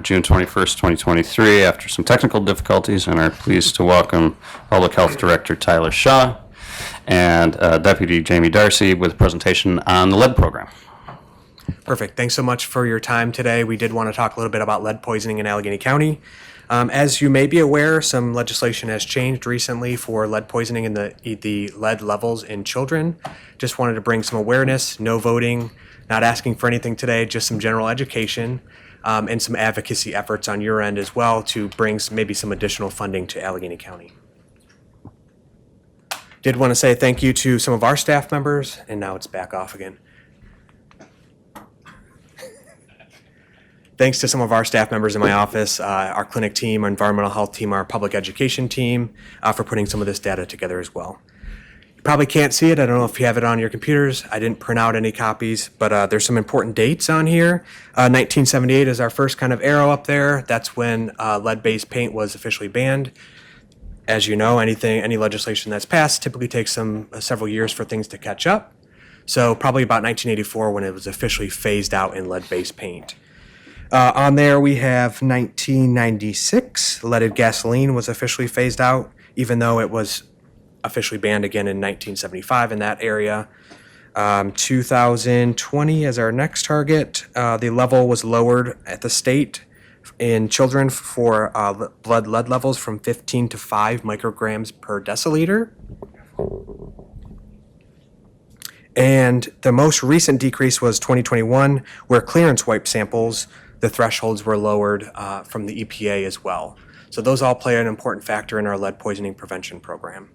June 21st, 2023, after some technical difficulties, and are pleased to welcome Public Health Director Tyler Shaw and Deputy Jamie Darcy with a presentation on the lead program. Perfect. Thanks so much for your time today. We did want to talk a little bit about lead poisoning in Allegheny County. As you may be aware, some legislation has changed recently for lead poisoning and the lead levels in children. Just wanted to bring some awareness, no voting, not asking for anything today, just some general education and some advocacy efforts on your end as well to bring maybe some additional funding to Allegheny County. Did want to say thank you to some of our staff members, and now it's back off again. Thanks to some of our staff members in my office, our clinic team, our environmental health team, our public education team, for putting some of this data together as well. You probably can't see it. I don't know if you have it on your computers. I didn't print out any copies, but there's some important dates on here. 1978 is our first kind of arrow up there. That's when lead-based paint was officially banned. As you know, any legislation that's passed typically takes several years for things to catch up. So probably about 1984 when it was officially phased out in lead-based paint. On there we have 1996, leaded gasoline was officially phased out, even though it was officially banned again in 1975 in that area. 2020 as our next target, the level was lowered at the state in children for blood lead levels from 15 to 5 micrograms per deciliter. And the most recent decrease was 2021, where clearance wipe samples, the thresholds were lowered from the EPA as well. So those all play an important factor in our lead poisoning prevention program.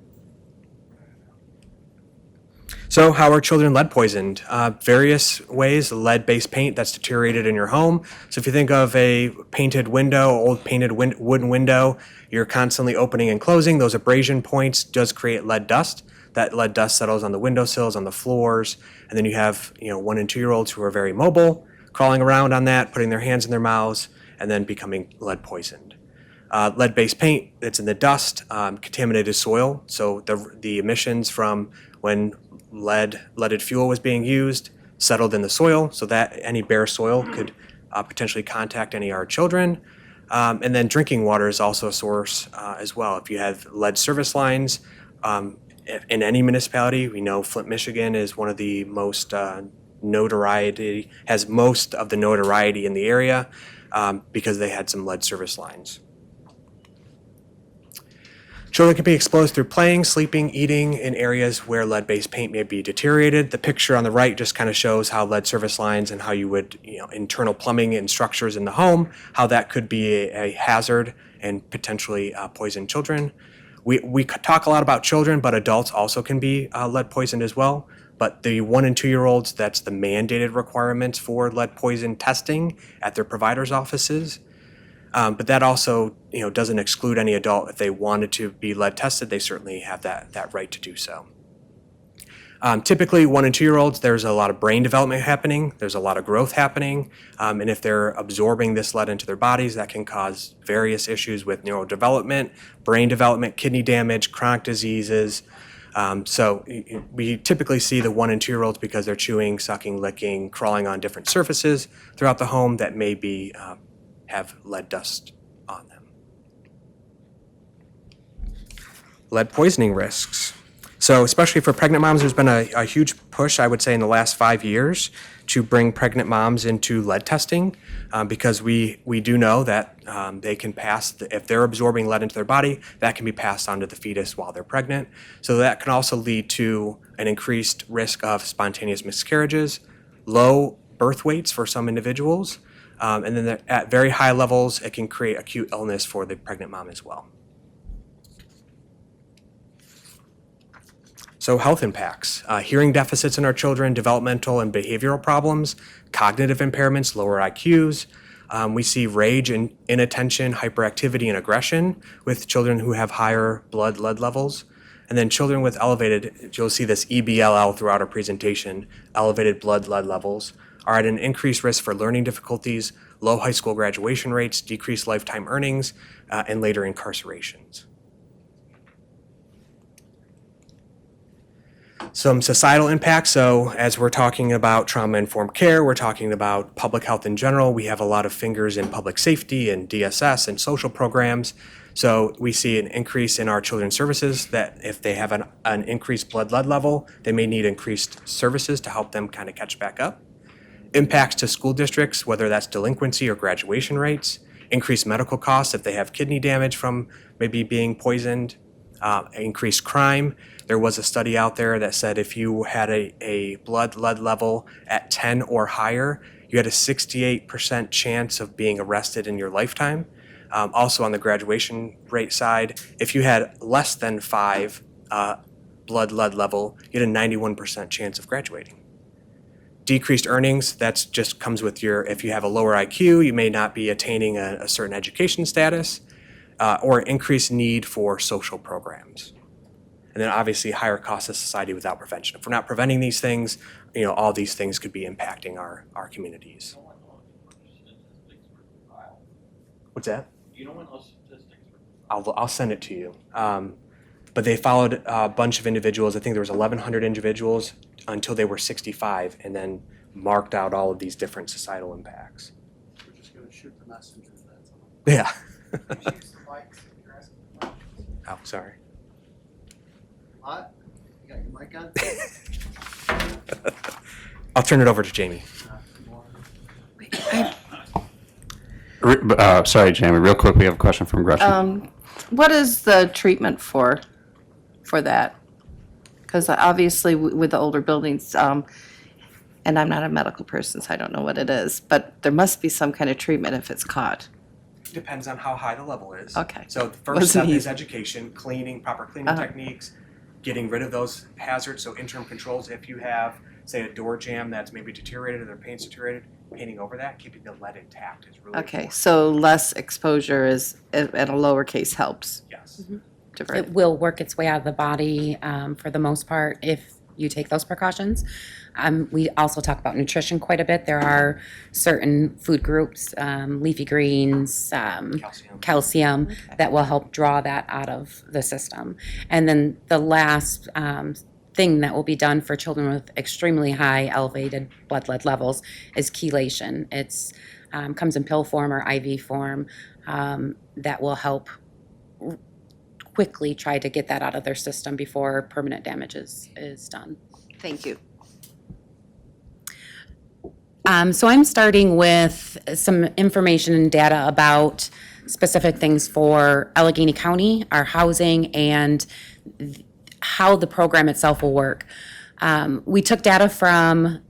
So how are children lead poisoned? Various ways, lead-based paint that's deteriorated in your home. So if you think of a painted window, old painted wooden window, you're constantly opening and closing. Those abrasion points does create lead dust. That lead dust settles on the windowsills, on the floors, and then you have 1 and 2 year olds who are very mobile, crawling around on that, putting their hands in their mouths, and then becoming lead poisoned. Lead-based paint that's in the dust, contaminated soil. So the emissions from when leaded fuel was being used settled in the soil, so that any bare soil could potentially contact any of our children. And then drinking water is also a source as well. If you have lead service lines in any municipality, we know Flint, Michigan is one of the most notoriety, has most of the notoriety in the area because they had some lead service lines. Children can be exposed through playing, sleeping, eating in areas where lead-based paint may be deteriorated. The picture on the right just kind of shows how lead service lines and how you would, internal plumbing and structures in the home, how that could be a hazard and potentially poison children. We talk a lot about children, but adults also can be lead poisoned as well. But the 1 and 2 year olds, that's the mandated requirements for lead poison testing at their providers' offices. But that also, doesn't exclude any adult. If they wanted to be lead tested, they certainly have that right to do so. Typically, 1 and 2 year olds, there's a lot of brain development happening. There's a lot of growth happening. And if they're absorbing this lead into their bodies, that can cause various issues with neurodevelopment, brain development, kidney damage, chronic diseases. So we typically see the 1 and 2 year olds because they're chewing, sucking, licking, crawling on different surfaces throughout the home that may be have lead dust on them. Lead poisoning risks. So especially for pregnant moms, there's been a huge push, I would say, in the last 5 years to bring pregnant moms into lead testing because we do know that they can pass, if they're absorbing lead into their body, that can be passed on to the fetus while they're pregnant. So that can also lead to an increased risk of spontaneous miscarriages, low birth weights for some individuals, and then at very high levels, it can create acute illness for the pregnant mom as well. So health impacts, hearing deficits in our children, developmental and behavioral problems, cognitive impairments, lower IQs. We see rage and inattention, hyperactivity, and aggression with children who have higher blood lead levels. And then children with elevated, you'll see this EBLL throughout our presentation, elevated blood lead levels, are at an increased risk for learning difficulties, low high school graduation rates, decreased lifetime earnings, and later incarcerations. Some societal impacts. So as we're talking about trauma-informed care, we're talking about public health in general. We have a lot of fingers in public safety and DSS and social programs. So we see an increase in our children's services that if they have an increased blood lead level, they may need increased services to help them kind of catch back up. Impacts to school districts, whether that's delinquency or graduation rates, increased medical costs if they have kidney damage from maybe being poisoned, increased crime. There was a study out there that said if you had a blood lead level at 10 or higher, you had a 68% chance of being arrested in your lifetime. Also on the graduation rate side, if you had less than 5 blood lead level, you had a 91% chance of graduating. Decreased earnings, that's just comes with if you have a lower IQ, you may not be attaining a certain education status, or increased need for social programs. And then obviously higher cost of society without prevention. If we're not preventing these things, all these things could be impacting our communities. What's that? You don't want those statistics. I'll send it to you. But they followed a bunch of individuals. I think there was 1,100 individuals until they were 65, and then marked out all of these different societal impacts. We're just gonna shoot the messenger, that's all. Yeah. Use the mics if you're asking questions. Oh, sorry. What? You got your mic on? I'll turn it over to Jamie. Sorry, Jamie, real quick, we have a question from Gretchen. What is the treatment for that? Because obviously with the older buildings, and I'm not a medical person, so I don't know what it is, but there must be some kind of treatment if it's caught. Depends on how high the level is. Okay. So the first Wasn't step is easy. education, proper cleaning techniques, getting rid of those hazards. So interim controls, if you have, say, a door jamb that's maybe deteriorated or their paint's deteriorated, painting over that, keeping the lead intact is really Okay, important. so less exposure is, at a lower case helps. Yes. To It prevent. will work its way out of the body for the most part if you take those precautions. We also talk about nutrition quite a bit. There are certain food groups, leafy greens, calcium, that will help draw that out of the system. And then the last thing that will be done for children with extremely high elevated blood lead levels is chelation. It's comes in pill form or IV form that will help quickly try to get that out of their system before permanent damage is done. Thank you. So I'm starting with some information and data about specific things for Allegheny County, our housing, and how the program itself will work. We took data from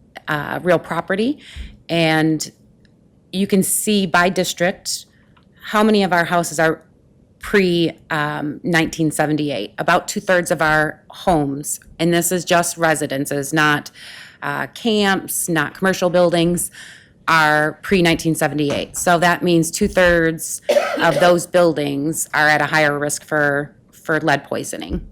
Real Property, and you can see by district how many of our houses are pre-1978. About 2/3 of our homes, and this is just residences, not camps, not commercial buildings, are pre-1978. So that means 2/3 of those buildings are at a higher risk for lead poisoning.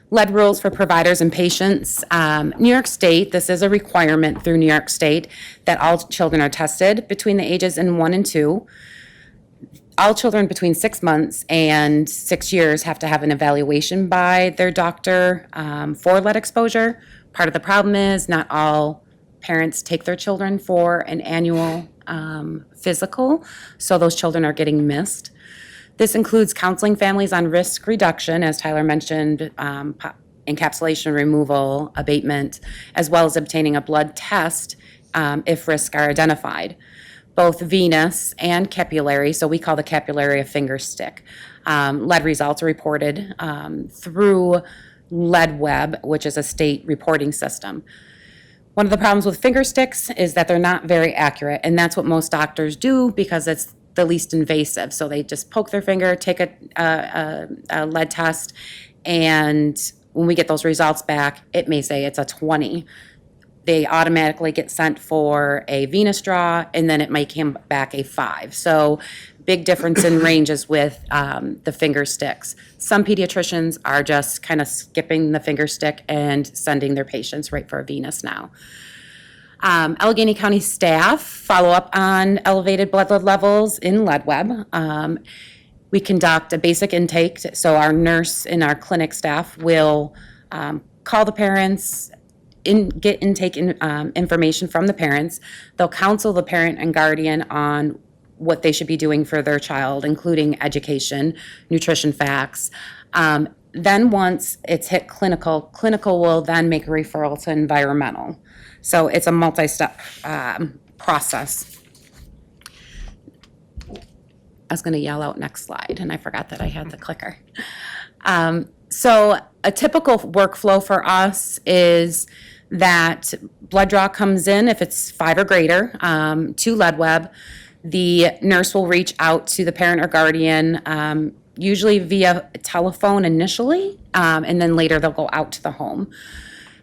Lead rules for providers and patients. New York State, this is a requirement through New York State that all children are tested between the ages of 1 and 2. All children between 6 months and 6 years have to have an evaluation by their doctor for lead exposure. Part of the problem is not all parents take their children for an annual physical, so those children are getting missed. This includes counseling families on risk reduction, as Tyler mentioned, encapsulation, removal, abatement, as well as obtaining a blood test if risks are identified. Both venous and capillary, so we call the capillary a finger stick. Lead results are reported through LeadWeb, which is a state reporting system. One of the problems with finger sticks is that they're not very accurate, and that's what most doctors do because it's the least invasive. So they just poke their finger, take a lead test, and when we get those results back, it may say it's a 20. They automatically get sent for a venous draw, and then it might come back a 5. So big difference in ranges with the finger sticks. Some pediatricians are just kind of skipping the finger stick and sending their patients right for a venous now. Allegheny County staff follow up on elevated blood lead levels in LeadWeb. We conduct a basic intake, so our nurse and our clinic staff will call the parents, get intake information from the parents. They'll counsel the parent and guardian on what they should be doing for their child, including education, nutrition facts. Then once it's hit clinical will then make a referral to environmental. So it's a multi-step process. I was going to yell out next slide, and I forgot that I had the clicker. So a typical workflow for us is that blood draw comes in if it's 5 or greater to LeadWeb. The nurse will reach out to the parent or guardian, usually via telephone initially, and then later they'll go out to the home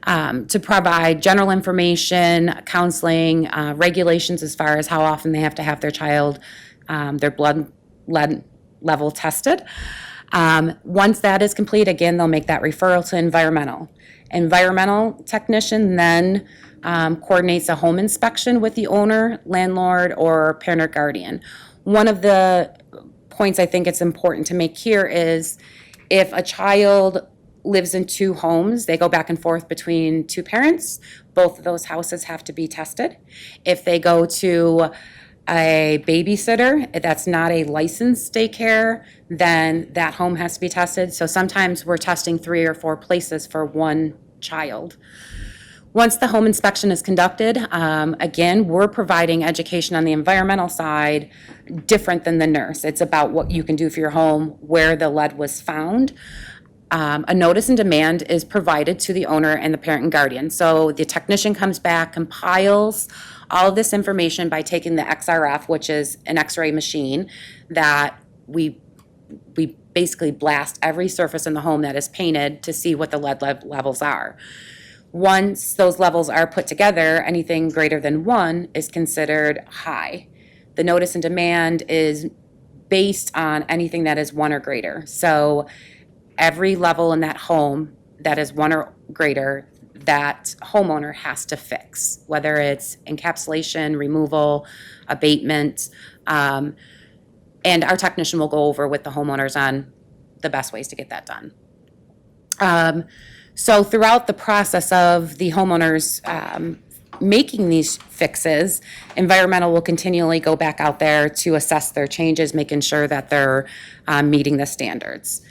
to provide general information, counseling, regulations as far as how often they have to have their child, their blood lead level tested. Once that is complete, again, they'll make that referral to environmental. Environmental technician then coordinates a home inspection with the owner, landlord, or parent or guardian. One of the points I think it's important to make here is if a child lives in 2 homes, they go back and forth between 2 parents, both of those houses have to be tested. If they go to a babysitter that's not a licensed daycare, then that home has to be tested. So sometimes we're testing 3 or 4 places for one child. Once the home inspection is conducted, again, we're providing education on the environmental side different than the nurse. It's about what you can do for your home, where the lead was found. A notice and demand is provided to the owner and the parent and guardian. So the technician comes back, compiles all of this information by taking the XRF, which is an X-ray machine that we basically blast every surface in the home that is painted to see what the lead levels are. Once those levels are put together, anything greater than 1 is considered high. The notice and demand is based on anything that is 1 or greater. So every level in that home that is 1 or greater, that homeowner has to fix, whether it's encapsulation, removal, abatement, and our technician will go over with the homeowners on the best ways to get that done. So throughout the process of the homeowners making these fixes, environmental will continually go back out there to assess their changes, making sure that they're meeting the standards.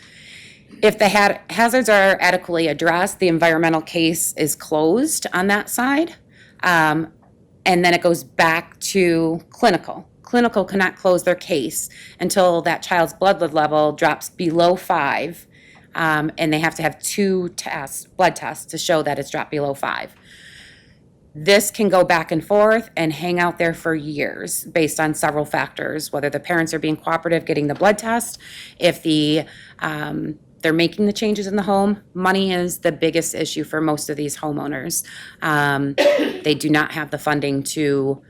If the hazards are adequately addressed, the environmental case is closed on that side, and then it goes back to clinical. Clinical cannot close their case until that child's blood level drops below 5, and they have to have 2 blood tests to show that it's dropped below 5. This can go back and forth and hang out there for years based on several factors, whether the parents are being cooperative getting the blood test, if they're making the changes in the home. Money is the biggest issue for most of these homeowners. They do not have the funding to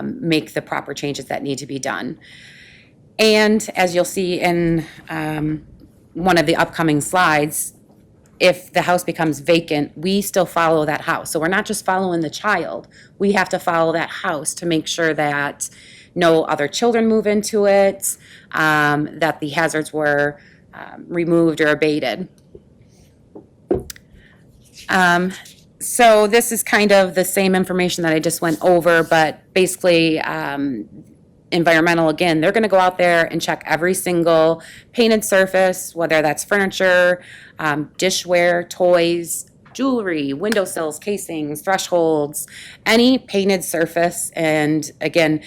make the proper changes that need to be done. And as you'll see in one of the upcoming slides, if the house becomes vacant, we still follow that house. So we're not just following the child, we have to follow that house to make sure that no other children move into it, that the hazards were removed or abated. So this is kind of the same information that I just went over, but basically environmental, again, they're going to go out there and check every single painted surface, whether that's furniture, dishware, toys, jewelry, windowsills, casings, thresholds, any painted surface. And again,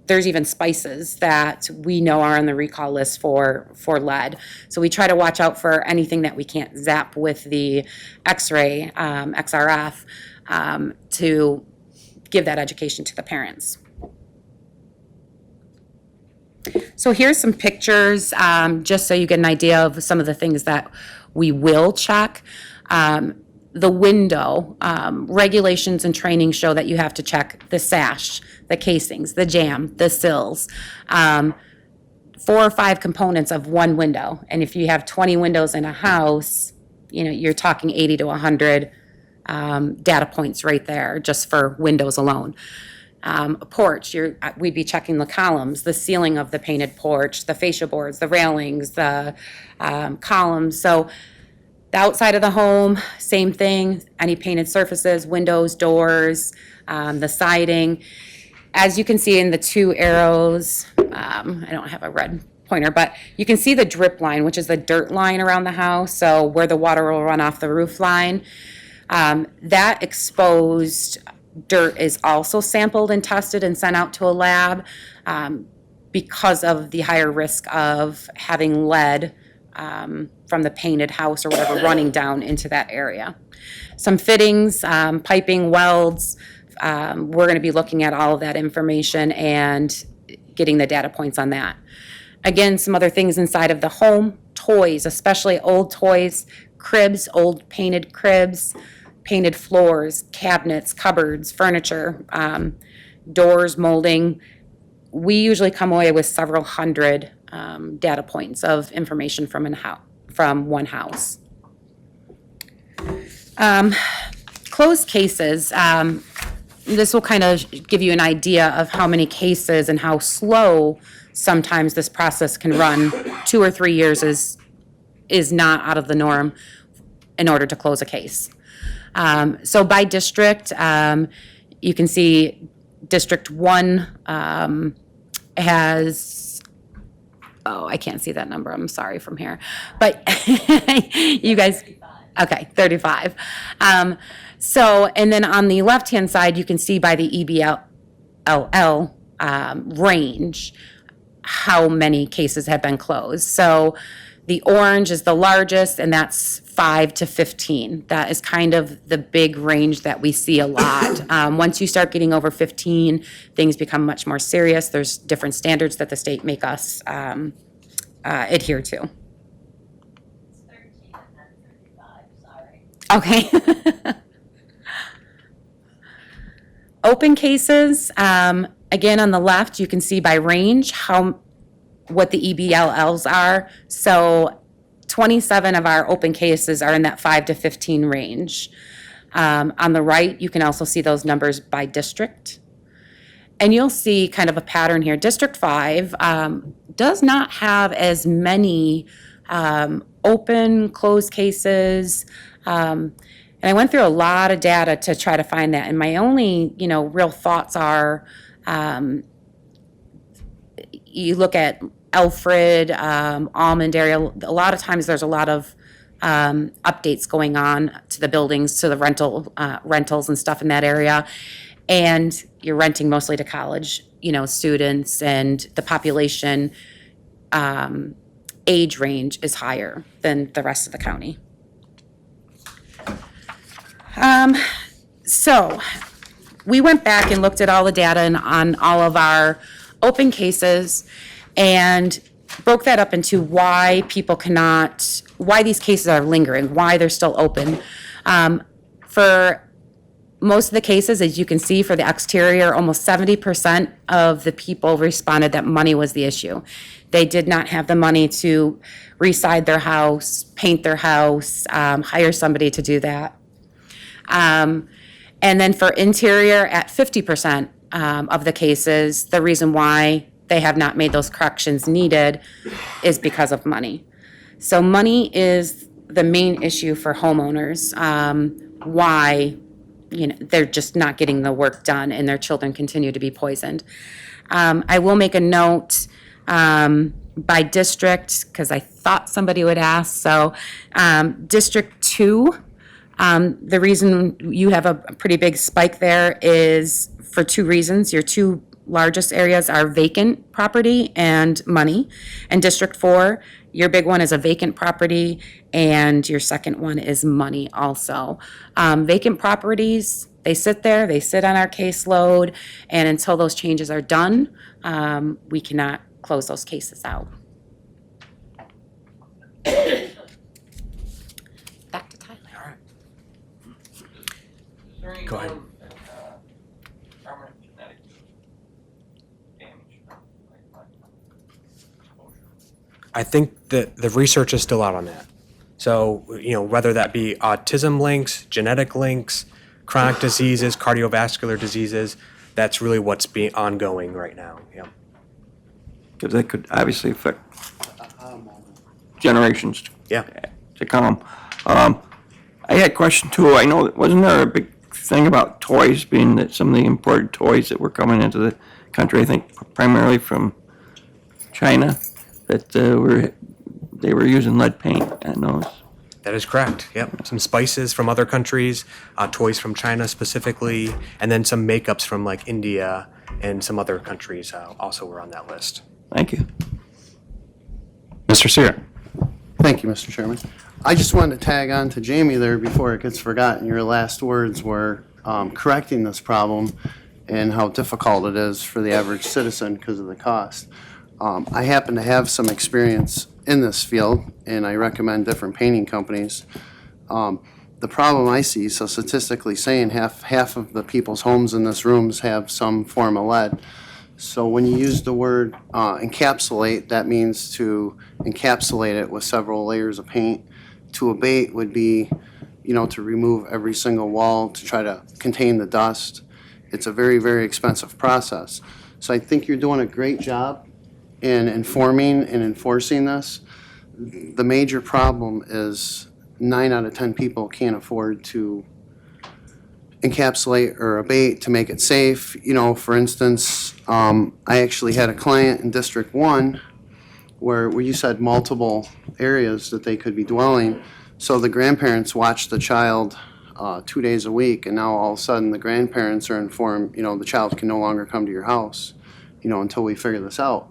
there's even spices that we know are on the recall list for lead. So we try to watch out for anything that we can't zap with the X-ray, XRF, to give that education to the parents. So here's some pictures, just so you get an idea of some of the things that we will check. The window, regulations and training show that you have to check the sash, the casings, the jamb, the sills, 4 or 5 components of one window. And if you have 20 windows in a house, you're talking 80 to 100 data points right there just for windows alone. A porch, we'd be checking the columns, the ceiling of the painted porch, the fascia boards, the railings, the columns. So the outside of the home, same thing, any painted surfaces, windows, doors, the siding. As you can see in the two arrows, I don't have a red pointer, but you can see the drip line, which is the dirt line around the house, so where the water will run off the roof line. That exposed dirt is also sampled and tested and sent out to a lab because of the higher risk of having lead from the painted house or whatever running down into that area. Some fittings, piping, welds, we're going to be looking at all of that information and getting the data points on that. Again, some other things inside of the home, toys, especially old toys, cribs, old painted cribs, painted floors, cabinets, cupboards, furniture, doors, molding. We usually come away with several hundred data points of information from one house. Closed cases. This will kind of give you an idea of how many cases and how slow sometimes this process can run. 2 or 3 years is not out of the norm in order to close a case. So by district, you can see District 1 has, I can't see that number, I'm sorry from here. But you guys, okay, 35. So, and then on the left-hand side, you can see by the EBLL range how many cases have been closed. So the orange is the largest, and that's 5 to 15. That is kind of the big range that we see a lot. Once you start getting over 15, things become much more serious. There's different standards that the state make us adhere to. It's 13 and then 35, sorry. Okay. Open cases, again, on the left, you can see by range what the EBLLs are. So 27 of our open cases are in that 5 to 15 range. On the right, you can also see those numbers by district. And you'll see kind of a pattern here. District 5 does not have as many open, closed cases. And I went through a lot of data to try to find that. And my only, real thoughts are, you look at Alfred, Almond area, a lot of times there's a lot of updates going on to the buildings, to the rentals and stuff in that area. And you're renting mostly to college, students, and the population age range is higher than the rest of the county. So we went back and looked at all the data on all of our open cases and broke that up into why these cases are lingering, why they're still open. For most of the cases, as you can see, for the exterior, almost 70% of the people responded that money was the issue. They did not have the money to reside their house, paint their house, hire somebody to do that. And then for interior, at 50% of the cases, the reason why they have not made those corrections needed is because of money. So money is the main issue for homeowners, why they're just not getting the work done and their children continue to be poisoned. I will make a note by district, because I thought somebody would ask. So District 2, the reason you have a pretty big spike there is for 2 reasons. Your 2 largest areas are vacant property and money. And District 4, your big one is a vacant property, and your second one is money also. Vacant properties, they sit there, they sit on our caseload, and until those changes are done, we cannot close those cases out. Back to Tyler. All right. Is there any Go ahead. known, permanent genetic damage from like exposure? I think that the research is still out on that. So, whether that be autism links, genetic links, chronic diseases, cardiovascular diseases, that's really what's being ongoing right now. Yeah. Because that could obviously affect generations Yeah. to come. I had a question too. I know, wasn't there a big thing about toys being that some of the imported toys that were coming into the country, I think primarily from China, that they were using lead paint on those? That is correct. Yep. Some spices from other countries, toys from China specifically, and then some makeups from like India and some other countries also were on that list. Thank you. Mr. Seer. Thank you, Mr. Chairman. I just wanted to tag on to Jamie there before it gets forgotten. Your last words were correcting this problem and how difficult it is for the average citizen because of the cost. I happen to have some experience in this field, and I recommend different painting companies. The problem I see, so statistically saying half of the people's homes in this room have some form of lead. So when you use the word encapsulate, that means to encapsulate it with several layers of paint. To abate would be, to remove every single wall to try to contain the dust. It's a very, very expensive process. So I think you're doing a great job in informing and enforcing this. The major problem is 9 out of 10 people can't afford to encapsulate or abate to make it safe. For instance, I actually had a client in District 1 where you said multiple areas that they could be dwelling. So the grandparents watched the child 2 days a week, and now all of a sudden the grandparents are informed, the child can no longer come to your house, until we figure this out.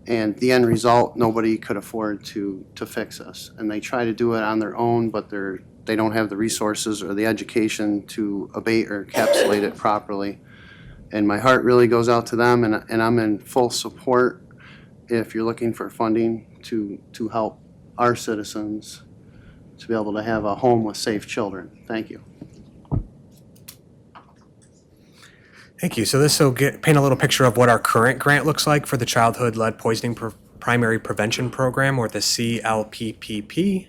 And the end result, nobody could afford to fix this. And they try to do it on their own, but they don't have the resources or the education to abate or encapsulate it properly. And my heart really goes out to them, and I'm in full support if you're looking for funding to help our citizens to be able to have a home with safe children. Thank you. Thank you. So this will paint a little picture of what our current grant looks like for the Childhood Lead Poisoning Primary Prevention Program, or the CLPPP.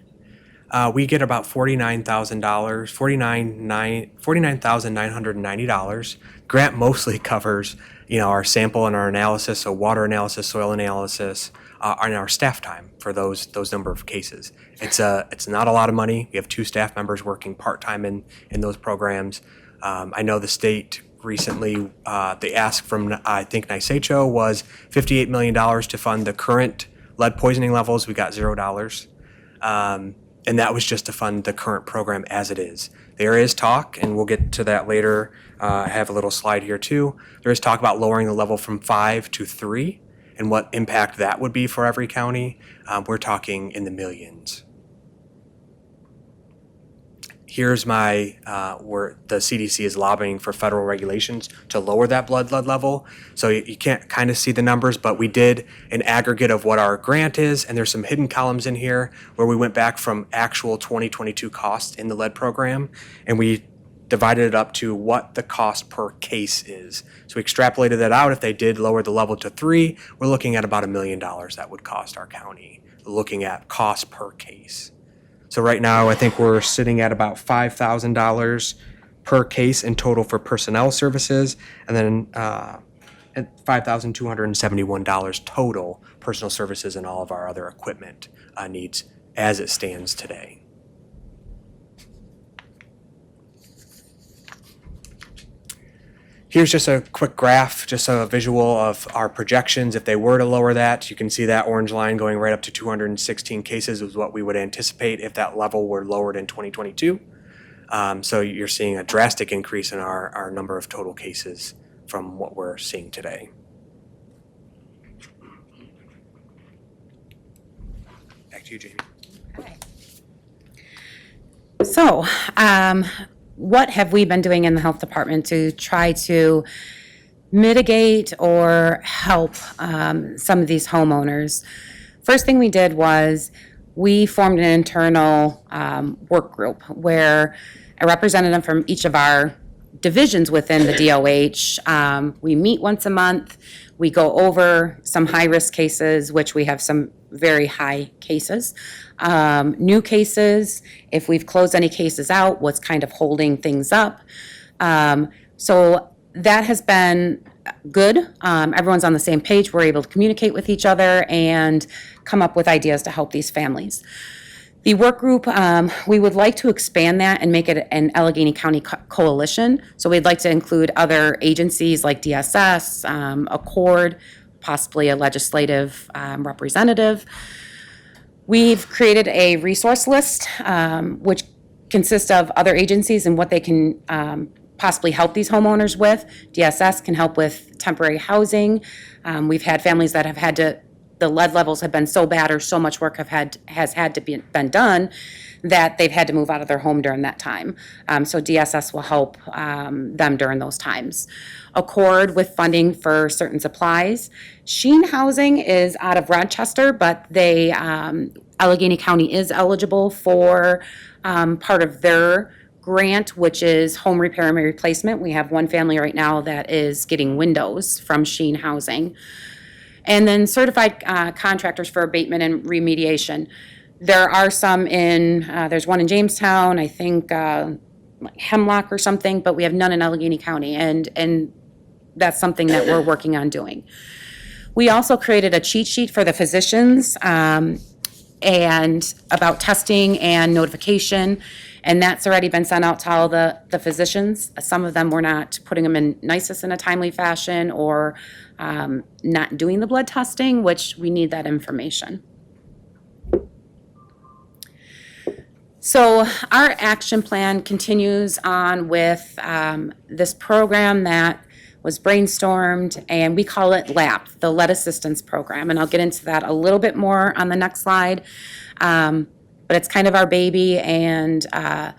We get about $49,000, $49,990. Grant mostly covers, our sample and our analysis, so water analysis, soil analysis, and our staff time for those number of cases. It's not a lot of money. We have 2 staff members working part-time in those programs. I know the state recently, the ask from, I think, NYSHO was $58 million to fund the current lead poisoning levels. We got $0. And that was just to fund the current program as it is. There is talk, and we'll get to that later. I have a little slide here too. There is talk about lowering the level from 5 to 3 and what impact that would be for every county. We're talking in the millions. Here's where the CDC is lobbying for federal regulations to lower that blood lead level. So you can't kind of see the numbers, but we did an aggregate of what our grant is, and there's some hidden columns in here where we went back from actual 2022 costs in the lead program, and we divided it up to what the cost per case is. So we extrapolated that out. If they did lower the level to 3, we're looking at about $1 million that would cost our county, looking at cost per case. So right now, I think we're sitting at about $5,000 per case in total for personnel services, and then at $5,271 total personal services and all of our other equipment needs as it stands today. Here's just a quick graph, just a visual of our projections. If they were to lower that, you can see that orange line going right up to 216 cases is what we would anticipate if that level were lowered in 2022. So you're seeing a drastic increase in our number of total cases from what we're seeing today. Back to you, Jamie. So, what have we been doing in the health department to try to mitigate or help some of these homeowners? First thing we did was we formed an internal work group where a representative from each of our divisions within the DOH, we meet once a month. We go over some high-risk cases, which we have some very high cases. New cases, if we've closed any cases out, what's kind of holding things up. So that has been good. Everyone's on the same page. We're able to communicate with each other and come up with ideas to help these families. The work group, we would like to expand that and make it an Allegheny County coalition. So we'd like to include other agencies like DSS, Accord, possibly a legislative representative. We've created a resource list, which consists of other agencies and what they can possibly help these homeowners with. DSS can help with temporary housing. We've had families that have had to, the lead levels have been so bad or so much work has had to be been done that they've had to move out of their home during that time. So DSS will help them during those times. Accord with funding for certain supplies. Sheen Housing is out of Rochester, but they, Allegheny County is eligible for part of their grant, which is home repair and replacement. We have one family right now that is getting windows from Sheen Housing. And then certified contractors for abatement and remediation. There are some in, there's one in Jamestown, I think like Hemlock or something, but we have none in Allegheny County, and that's something that we're working on doing. We also created a cheat sheet for the physicians and about testing and notification, and that's already been sent out to all the physicians. Some of them were not putting them in NICES in a timely fashion or not doing the blood testing, which we need that information. So our action plan continues on with this program that was brainstormed, and we call it LAP, the Lead Assistance Program, and I'll get into that a little bit more on the next slide. But it's kind of our baby and a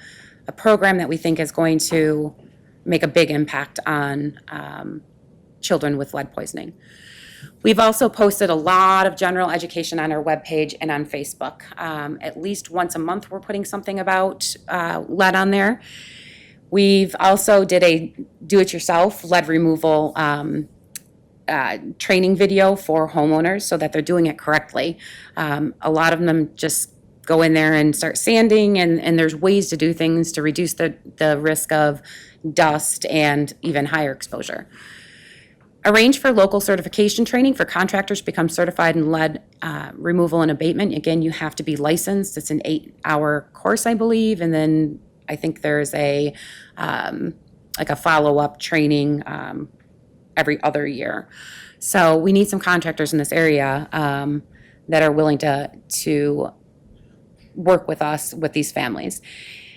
program that we think is going to make a big impact on children with lead poisoning. We've also posted a lot of general education on our webpage and on Facebook. At least once a month, we're putting something about lead on there. We've also did a do-it-yourself lead removal training video for homeowners so that they're doing it correctly. A lot of them just go in there and start sanding, and there's ways to do things to reduce the risk of dust and even higher exposure. Arrange for local certification training for contractors to become certified in lead removal and abatement. Again, you have to be licensed. It's an 8-hour course, I believe, and then I think there's a like a follow-up training every other year. So we need some contractors in this area that are willing to work with us with these families.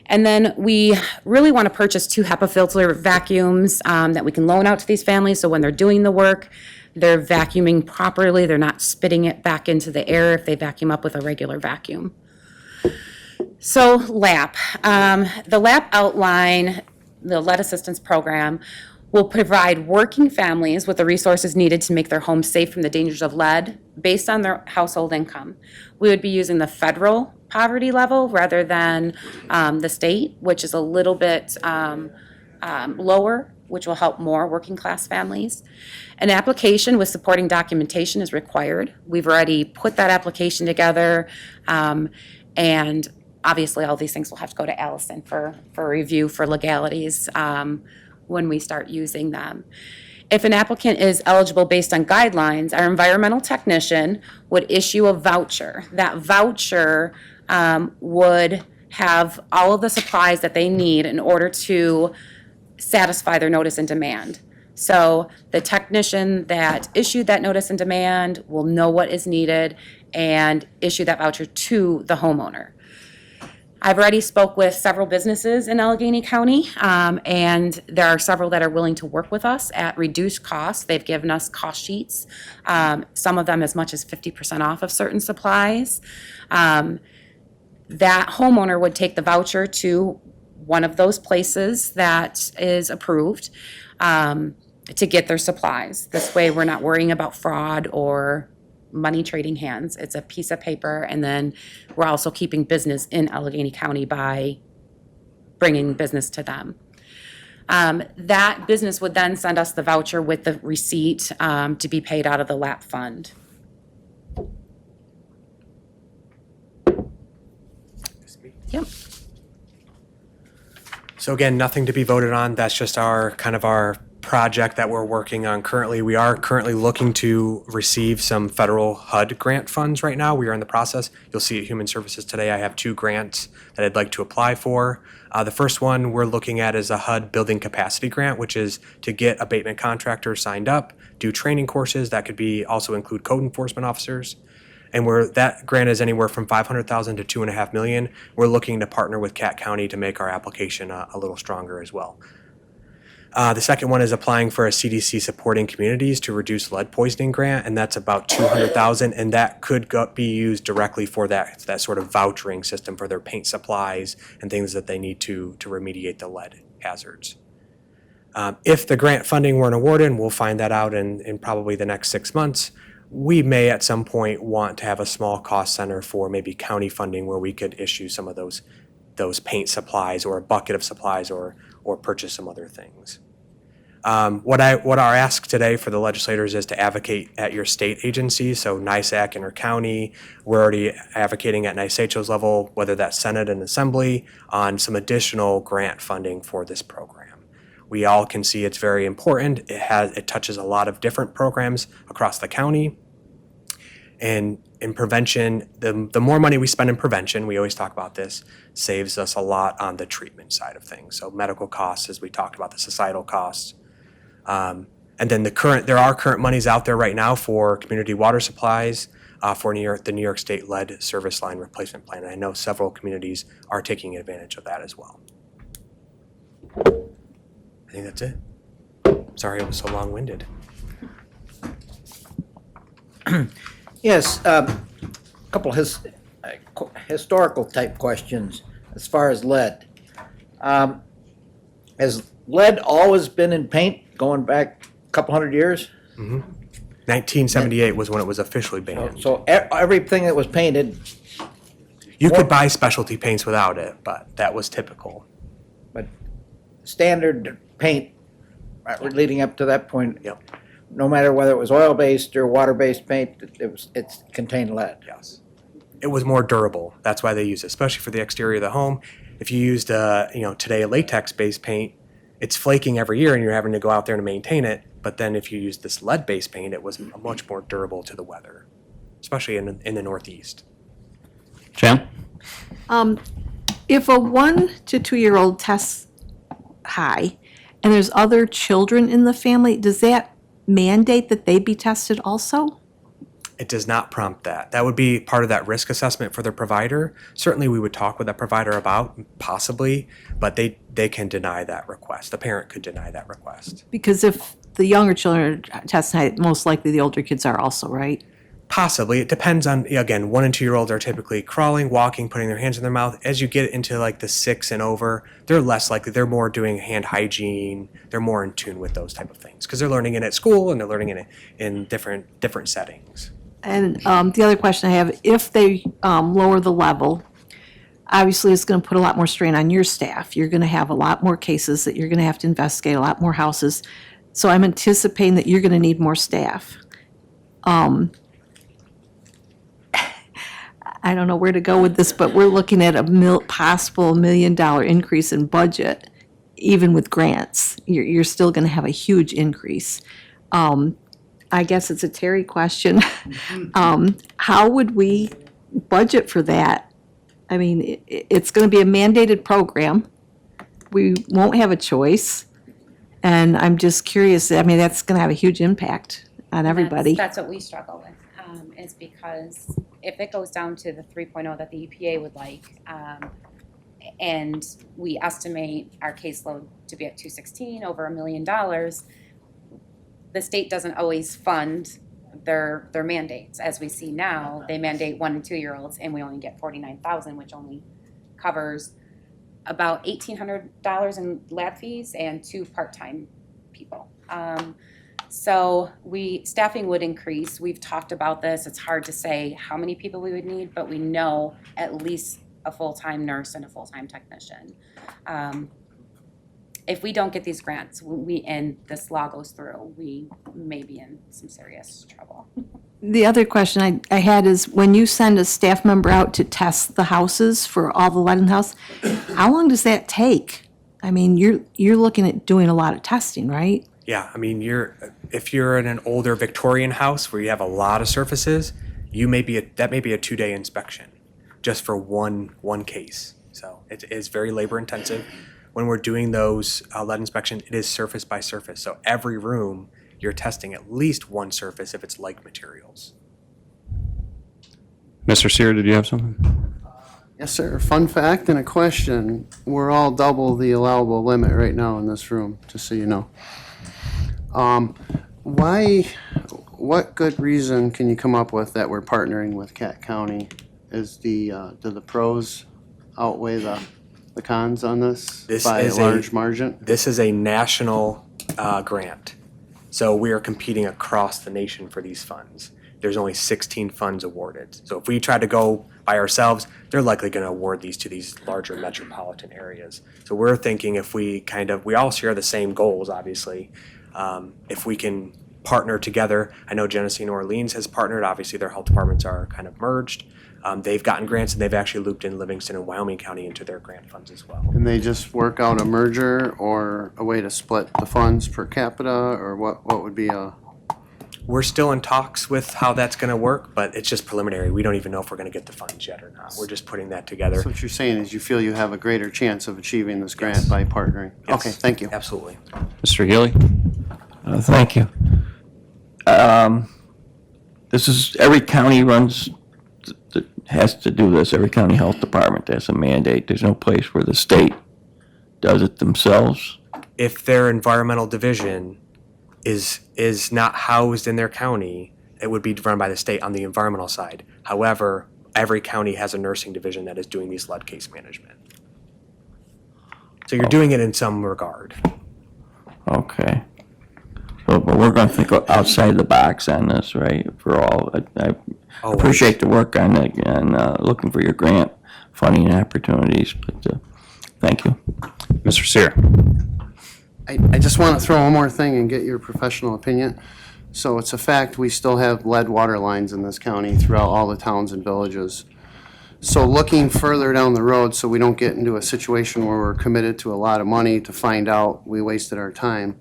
And then we really want to purchase 2 HEPA filter vacuums that we can loan out to these families, so when they're doing the work, they're vacuuming properly, they're not spitting it back into the air if they vacuum up with a regular vacuum. So LAP. The LAP outline, the Lead Assistance Program, will provide working families with the resources needed to make their homes safe from the dangers of lead based on their household income. We would be using the federal poverty level rather than the state, which is a little bit lower, which will help more working class families. An application with supporting documentation is required. We've already put that application together, and obviously all these things will have to go to Allison for review for legalities when we start using them. If an applicant is eligible based on guidelines, our environmental technician would issue a voucher. That voucher would have all of the supplies that they need in order to satisfy their notice and demand. So the technician that issued that notice and demand will know what is needed and issue that voucher to the homeowner. I've already spoke with several businesses in Allegheny County, and there are several that are willing to work with us at reduced costs. They've given us cost sheets, some of them as much as 50% off of certain supplies. That homeowner would take the voucher to one of those places that is approved to get their supplies. This way, we're not worrying about fraud or money trading hands. It's a piece of paper, and then we're also keeping business in Allegheny County by bringing business to them. That business would then send us the voucher with the receipt to be paid out of the LAP fund. Yep. So again, nothing to be voted on. That's just our kind of our project that we're working on currently. We are currently looking to receive some federal HUD grant funds right now. We are in the process. You'll see at Human Services today, I have 2 grants that I'd like to apply for. The first one we're looking at is a HUD building capacity grant, which is to get abatement contractors signed up, do training courses. That could be also include code enforcement officers. And that grant is anywhere from $500,000 to $2.5 million. We're looking to partner with Cat County to make our application a little stronger as well. The second one is applying for a CDC supporting communities to reduce lead poisoning grant, and that's about $200,000, and that could be used directly for that sort of vouchering system for their paint supplies and things that they need to remediate the lead hazards. If the grant funding weren't awarded, and we'll find that out in probably the next 6 months, we may at some point want to have a small cost center for maybe county funding where we could issue some of those paint supplies or a bucket of supplies or purchase some other things. What our ask today for the legislators is to advocate at your state agencies, so NISAC and our county. We're already advocating at NYSHO's level, whether that's Senate and Assembly, on some additional grant funding for this program. We all can see it's very important. It touches a lot of different programs across the county. And in prevention, the more money we spend in prevention, we always talk about this, saves us a lot on the treatment side of things. So medical costs, as we talked about, the societal costs. And then there are current monies out there right now for community water supplies, for the New York State lead service line replacement plan. And I know several communities are taking advantage of that as well. I think that's it. Sorry I was so long-winded. Yes, couple historical type questions as far as lead. Has lead always been in paint going back a couple hundred years? 1978 was when it was officially banned. So everything that was painted, You could buy specialty paints without it, but that was typical. but standard paint leading up to that point, Yep. no matter whether it was oil-based or water-based paint, it contained lead. Yes. It was more durable. That's why they use it, especially for the exterior of the home. If you used, today a latex-based paint, it's flaking every year and you're having to go out there to maintain it. But then if you use this lead-based paint, it was much more durable to the weather, especially in the Northeast. Jan? If a 1 to 2 year old tests high and there's other children in the family, does that mandate that they be tested also? It does not prompt that. That would be part of that risk assessment for the provider. Certainly, we would talk with that provider about possibly, but they can deny that request. The parent could deny that request. Because if the younger children are testing high, most likely the older kids are also, right? Possibly. It depends on, again, 1 and 2 year olds are typically crawling, walking, putting their hands in their mouth. As you get into like the 6 and over, they're less likely. They're more doing hand hygiene. They're more in tune with those type of things because they're learning it at school and they're learning it in different settings. And the other question I have, if they lower the level, obviously it's going to put a lot more strain on your staff. You're going to have a lot more cases that you're going to have to investigate, a lot more houses. So I'm anticipating that you're going to need more staff. I don't know where to go with this, but we're looking at a possible $1 million increase in budget, even with grants. You're still going to have a huge increase. I guess it's a Terry question. How would we budget for that? I mean, it's going to be a mandated program. We won't have a choice. And I'm just curious, I mean, that's going to have a huge impact on everybody. That's what we struggle with, is because if it goes down to the 3.0 that the EPA would like, and we estimate our caseload to be at 216, over $1 million, the state doesn't always fund their mandates. As we see now, they mandate 1 and 2 year olds, and we only get 49,000, which only covers about $1,800 in lab fees and 2 part-time people. So staffing would increase. We've talked about this. It's hard to say how many people we would need, but we know at least a full-time nurse and a full-time technician. If we don't get these grants, and this law goes through, we may be in some serious trouble. The other question I had is, when you send a staff member out to test the houses for all the lead in the house, how long does that take? I mean, you're looking at doing a lot of testing, right? Yeah, I mean, if you're in an older Victorian house where you have a lot of surfaces, that may be a 2-day inspection just for one case. So it is very labor intensive. When we're doing those lead inspection, it is surface by surface. So every room, you're testing at least one surface if it's like materials. Mr. Sear, did you have something? Yes, sir. Fun fact and a question. We're all double the allowable limit right now in this room, just so you know. What good reason can you come up with that we're partnering with Cat County? Do the pros outweigh the cons on this This by a is large margin? This is a national grant. So we are competing across the nation for these funds. There's only 16 funds awarded. So if we try to go by ourselves, they're likely going to award these to these larger metropolitan areas. So we're thinking if we all share the same goals, obviously. If we can partner together, I know Genesee and Orleans has partnered. Obviously, their health departments are kind of merged. They've gotten grants, and they've actually looped in Livingston and Wyoming County into their grant funds as well. And they just work out a merger or a way to split the funds per capita, or what would be a? We're still in talks with how that's going to work, but it's just preliminary. We don't even know if we're going to get the funds yet or not. We're just putting that together. So what you're saying is you feel you have a greater chance of achieving this grant Yes. by partnering? Yes. Okay, thank you. Absolutely. Mr. Healy? Thank you. This is, every county has to do this, every county health department has a mandate. There's no place where the state does it themselves. If their environmental division is not housed in their county, it would be run by the state on the environmental side. However, every county has a nursing division that is doing these lead case management. So you're doing it in some regard. Okay. But we're gonna think outside the box on this, right, for all. I Always. appreciate the work on it and looking for your grant funding opportunities, but thank you. Mr. Sear? I just want to throw one more thing and get your professional opinion. So it's a fact, we still have lead water lines in this county throughout all the towns and villages. So looking further down the road, so we don't get into a situation where we're committed to a lot of money to find out we wasted our time,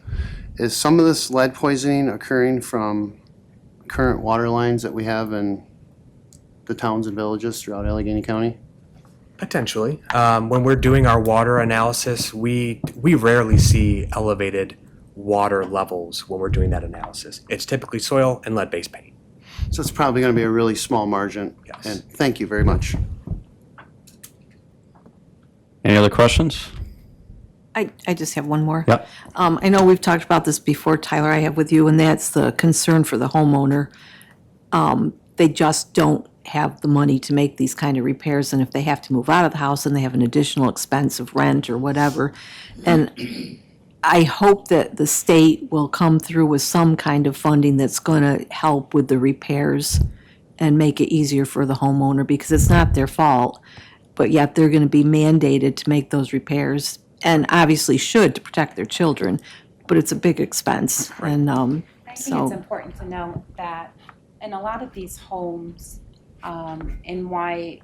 is some of this lead poisoning occurring from current water lines that we have in the towns and villages throughout Allegheny County? Potentially. When we're doing our water analysis, we rarely see elevated water levels when we're doing that analysis. It's typically soil and lead-based paint. So it's probably going to be a really small margin. Yes. And thank you very much. Any other questions? I just have one more. Yep. I know we've talked about this before, Tyler, I have with you, and that's the concern for the homeowner. They just don't have the money to make these kind of repairs, and if they have to move out of the house, and they have an additional expense of rent or whatever. And I hope that the state will come through with some kind of funding that's going to help with the repairs and make it easier for the homeowner, because it's not their fault, but yet they're going to be mandated to make those repairs, and obviously should to protect their children, but it's a big expense. And I think it's so, important to note that in a lot of these homes, and why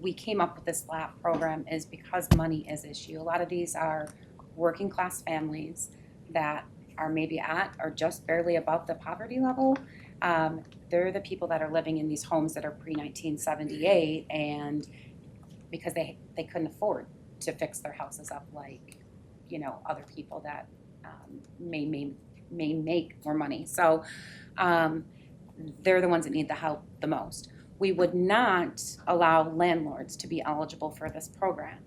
we came up with this LAP program is because money is issue. A lot of these are working class families that are maybe at or just barely above the poverty level. They're the people that are living in these homes that are pre-1978, and because they couldn't afford to fix their houses up like, other people that may make more money. So they're the ones that need the help the most. We would not allow landlords to be eligible for this program.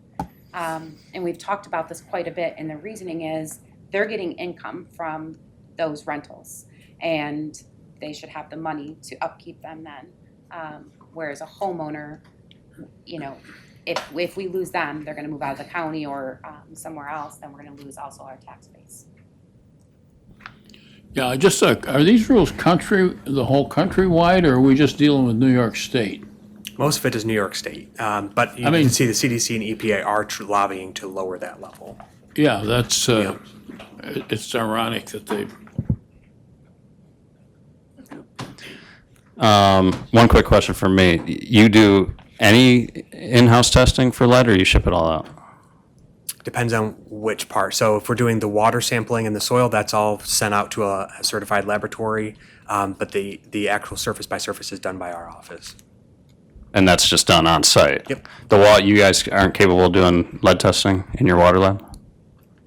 And we've talked about this quite a bit, and the reasoning is they're getting income from those rentals, and they should have the money to upkeep them then. Whereas a homeowner, if we lose them, they're gonna move out of the county or somewhere else, then we're gonna lose also our tax base. Yeah, just, are these rules the whole countrywide, or are we just dealing with New York State? Most of it is New York State, but you can see the CDC and EPA are lobbying to lower that level. Yeah, that's, it's ironic that they, One quick question from me. You do any in-house testing for lead, or you ship it all out? Depends on which part. So if we're doing the water sampling and the soil, that's all sent out to a certified laboratory. But the actual surface by surface is done by our office. And that's just done on site? Yep. You guys aren't capable of doing lead testing in your water lab?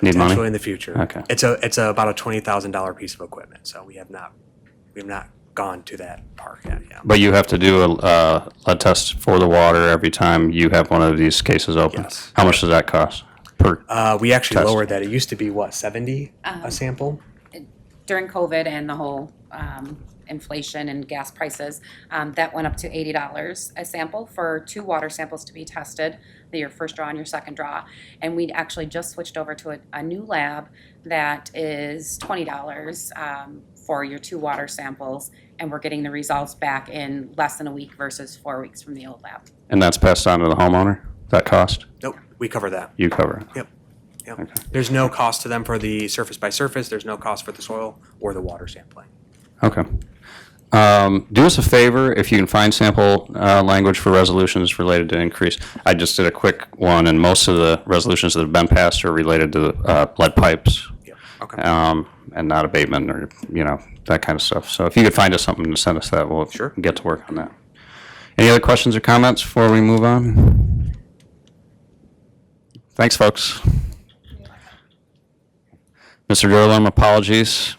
Need money? Potentially in the future. Okay. It's about a $20,000 piece of equipment. So we have not gone to that part yet. Yeah. But you have to do a lead test for the water every time you have one of these cases open? Yes. How much does that cost per? We actually Test. lowered that. It used to be what, 70 a sample? During COVID and the whole inflation and gas prices, that went up to $80 a sample for 2 water samples to be tested, your first draw and your second draw. And we actually just switched over to a new lab that is $20 for your 2 water samples, and we're getting the results back in less than a week versus 4 weeks from the old lab. And that's passed on to the homeowner, that cost? Nope, we cover that. You cover it? Yep. Yep. There's no cost to them for the surface by surface. There's no cost for the soil or the water sampling. Okay. Do us a favor, if you can find sample language for resolutions related to increase. I just did a quick one, and most of the resolutions that have been passed are related to lead pipes. Yep. Okay. And not abatement or, that kind of stuff. So if you could find us something to send us that, we'll Sure. get to work on that. Any other questions or comments before we move on? Thanks, folks. Mr. Durlam, apologies.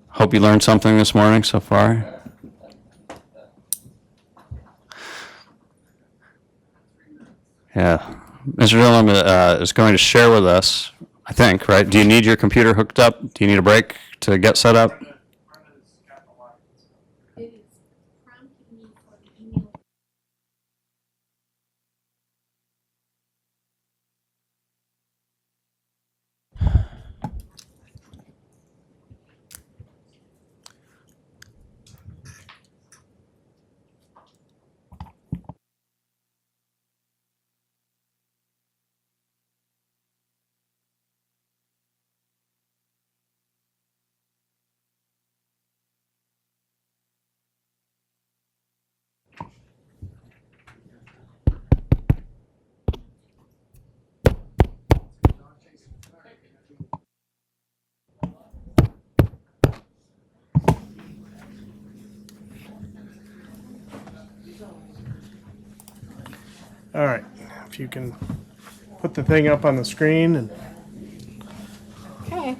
Hope you learned something this morning so far. Yeah. Mr. Durlam is going to share with us, I think, right? Do you need your computer hooked up? Do you need a break to get set up? All right, if you can put the thing up on the screen and. Okay.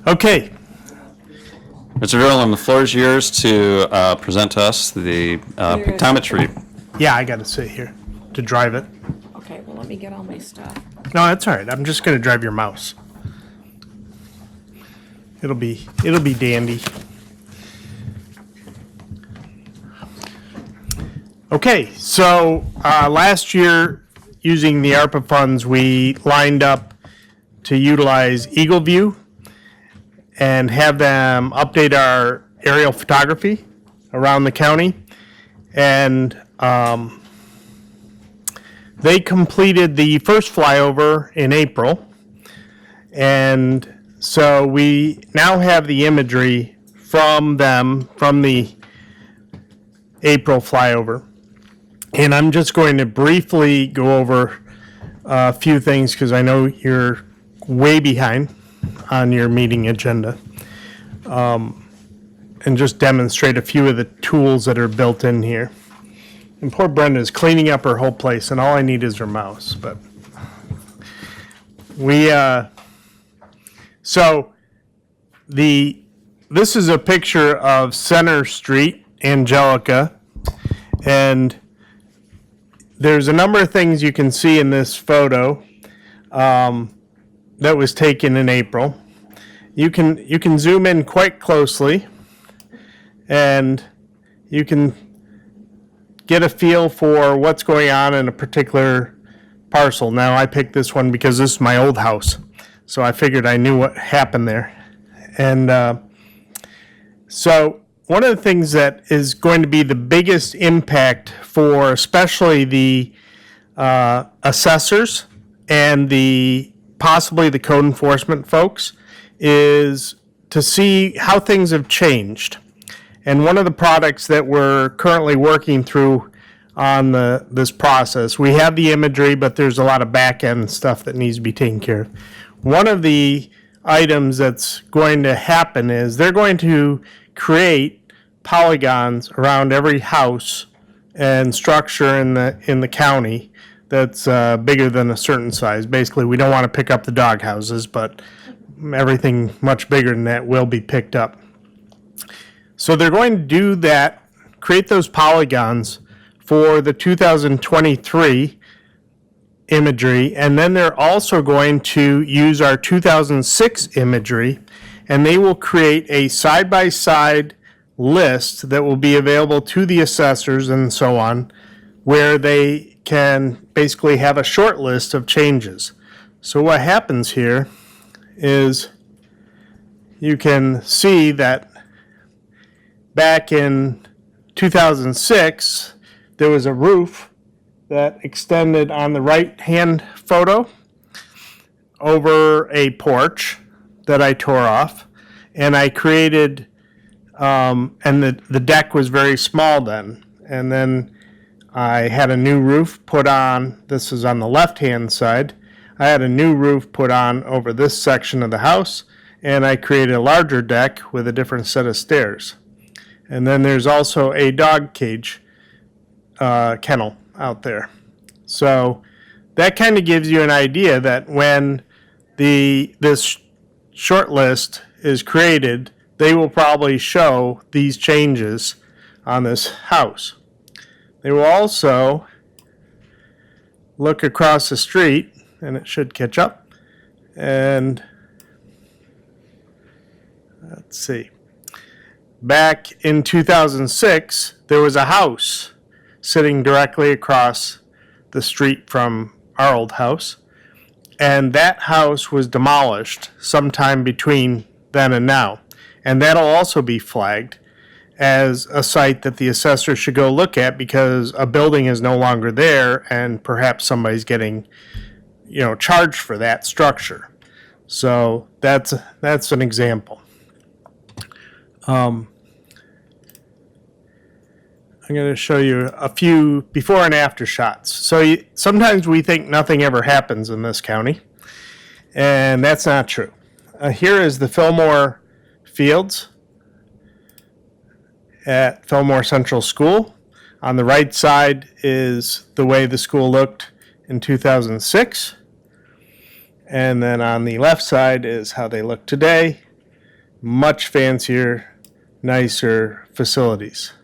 Okay, Mr. Durlam, the floor is yours to present to us the pictometry. yeah, I gotta sit here to drive it. Okay, well, let me get all my stuff. No, that's all right, I'm just gonna drive your mouse. It'll be dandy. Okay, so last year, using the ARPA funds, we lined up to utilize Eagle View and have them update our aerial photography around the county. And they completed the first flyover in April. And so we now have the imagery from them, from the April flyover. And I'm just going to briefly go over a few things because I know you're way behind on your meeting agenda. And just demonstrate a few of the tools that are built in here. And poor Brenda's cleaning up her whole place, and all I need is her mouse. But this is a picture of Center Street, Angelica, and there's a number of things you can see in this photo that was taken in April. You can zoom in quite closely, and you can get a feel for what's going on in a particular parcel. Now, I picked this one because this is my old house, so I figured I knew what happened there. And so one of the things that is going to be the biggest impact for especially the assessors and possibly the code enforcement folks is to see how things have changed. And one of the products that we're currently working through on this process. We have the imagery, but there's a lot of back-end stuff that needs to be taken care of. One of the items that's going to happen is they're going to create polygons around every house and structure in the county that's bigger than a certain size. Basically, we don't want to pick up the dog houses, but everything much bigger than that will be picked up. So they're going to do that, create those polygons for the 2023 imagery, and then they're also going to use our 2006 imagery, and they will create a side-by-side list that will be available to the assessors and so on, where they can basically have a short list of changes. So what happens here is you can see that back in 2006, there was a roof that extended on the right-hand photo over a porch that I tore off, and I created, and the deck was very small then, and then I had a new roof put on. This is on the left-hand side. I had a new roof put on over this section of the house, and I created a larger deck with a different set of stairs. And then there's also a dog cage kennel out there. So that kind of gives you an idea that when this short list is created, they will probably show these changes on this house. They will also look across the street, and it should catch up, and let's see. Back in 2006, there was a house sitting directly across the street from our old house, and that house was demolished sometime between then and now. And that'll also be flagged as a site that the assessor should go look at because a building is no longer there and perhaps somebody's getting, charged for that structure. So that's an example. I'm going to show you a few before and after shots. So sometimes we think nothing ever happens in this county, and that's not true. Here is the Fillmore Fields at Fillmore Central School. On the right side is the way the school looked in 2006. And then on the left side is how they look today. Much fancier, nicer facilities.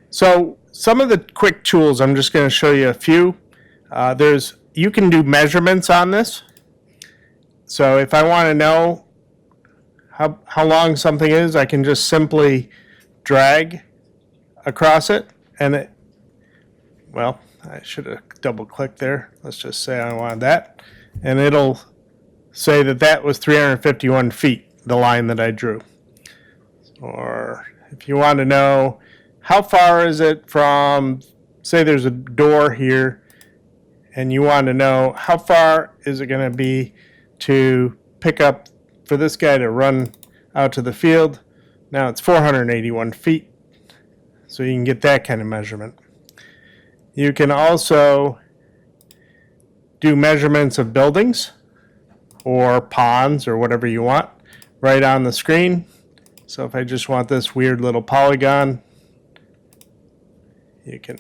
So some of the quick tools, I'm just going to show you a few. You can do measurements on this. So if I want to know how long something is, I can just simply drag across it, and I should have double clicked there. Let's just say I want that, and it'll say that was 351 feet, the line that I drew. Or if you want to know how far is it from, say there's a door here, and you want to know how far is it going to be to pick up for this guy to run out to the field. Now it's 481 feet, so you can get that kind of measurement. You can also do measurements of buildings or ponds or whatever you want right on the screen. So if I just want this weird little polygon, you can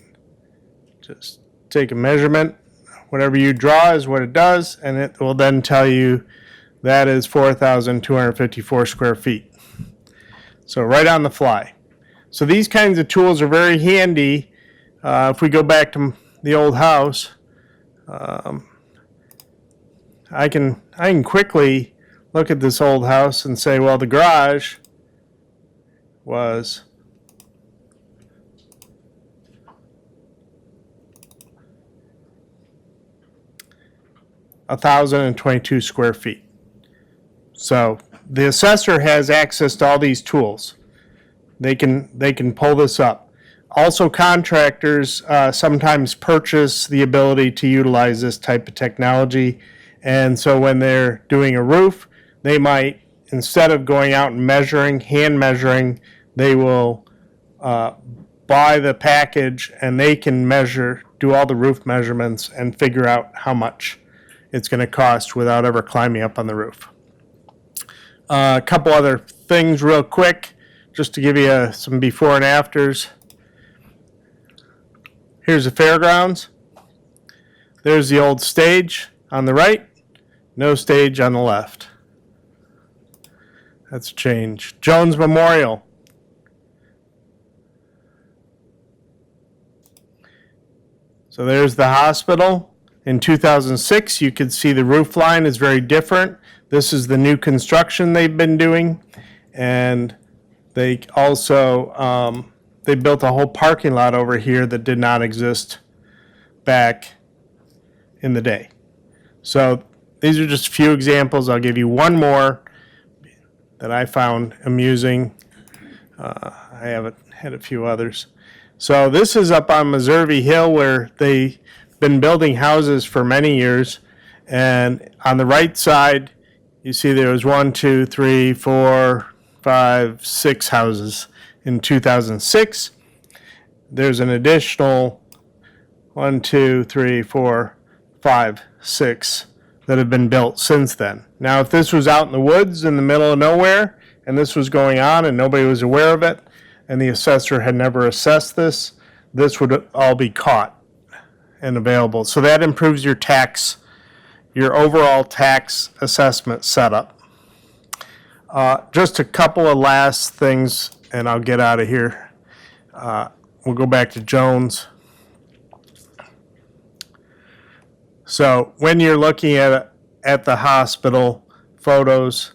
just take a measurement. Whatever you draw is what it does, and it will then tell you that is 4,254 square feet. So right on the fly. So these kinds of tools are very handy. If we go back to the old house, I can quickly look at this old house and say, well, the garage was 1,022 square feet. So the assessor has access to all these tools. They can pull this up. Also, contractors sometimes purchase the ability to utilize this type of technology. And so when they're doing a roof, they might, instead of going out and measuring, hand measuring, they will buy the package and they can do all the roof measurements and figure out how much it's going to cost without ever climbing up on the roof. A couple other things real quick, just to give you some before and afters. Here's the fairgrounds. There's the old stage on the right, no stage on the left. That's a change. Jones Memorial. So there's the hospital. In 2006, you could see the roof line is very different. This is the new construction they've been doing. And they also, they built a whole parking lot over here that did not exist back in the day. So these are just a few examples. I'll give you one more that I found amusing. I haven't had a few others. So this is up on Meservey Hill where they've been building houses for many years. And on the right side, you see there was 1, 2, 3, 4, 5, 6 houses in 2006. There's an additional 1, 2, 3, 4, 5, 6 that have been built since then. Now, if this was out in the woods in the middle of nowhere and this was going on and nobody was aware of it and the assessor had never assessed this, this would all be caught and available. So that improves your overall tax assessment setup. Just a couple of last things and I'll get out of here. We'll go back to Jones. So when you're looking at the hospital photos,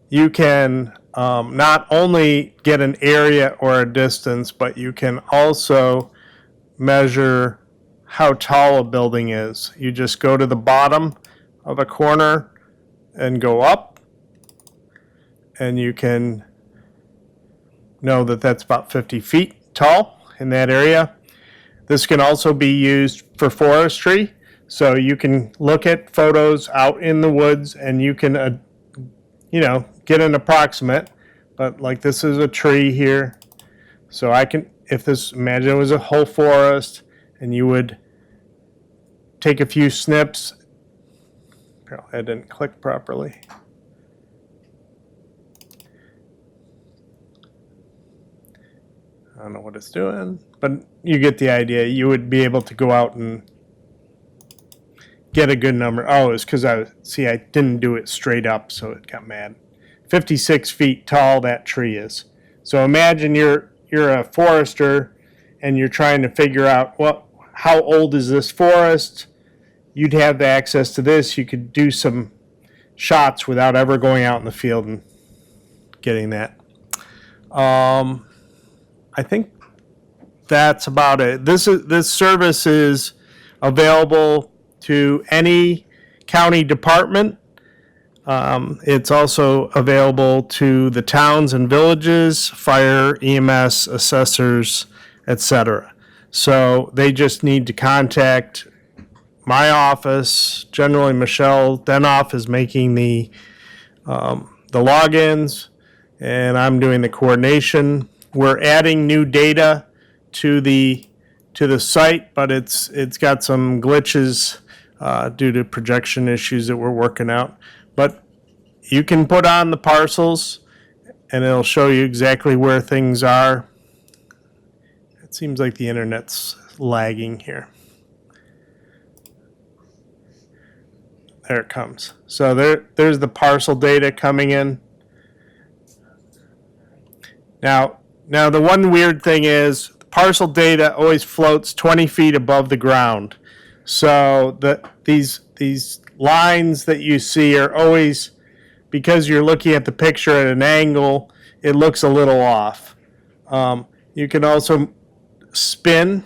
you can not only get an area or a distance, but you can also measure how tall a building is. You just go to the bottom of a corner and go up, and you can know that that's about 50 feet tall in that area. This can also be used for forestry. So you can look at photos out in the woods and you can, get an approximate, but like this is a tree here. So imagine it was a whole forest and you would take a few snips. Apparently I didn't click properly. I don't know what it's doing, but you get the idea. You would be able to go out and get a good number. Oh, it's because I didn't do it straight up, so it got mad. 56 feet tall that tree is. So imagine you're a forester and you're trying to figure out, how old is this forest? You'd have the access to this. You could do some shots without ever going out in the field and getting that. I think that's about it. This service is available to any county department. It's also available to the towns and villages, fire, EMS, assessors, etc. So they just need to contact my office. Generally, Michelle Denoff is making the logins, and I'm doing the coordination. We're adding new data to the site, but it's got some glitches due to projection issues that we're working out. But you can put on the parcels and it'll show you exactly where things are. It seems like the internet's lagging here. There it comes. So there's the parcel data coming in. Now the one weird thing is the parcel data always floats 20 feet above the ground. So these lines that you see are always, because you're looking at the picture at an angle, it looks a little off. You can also spin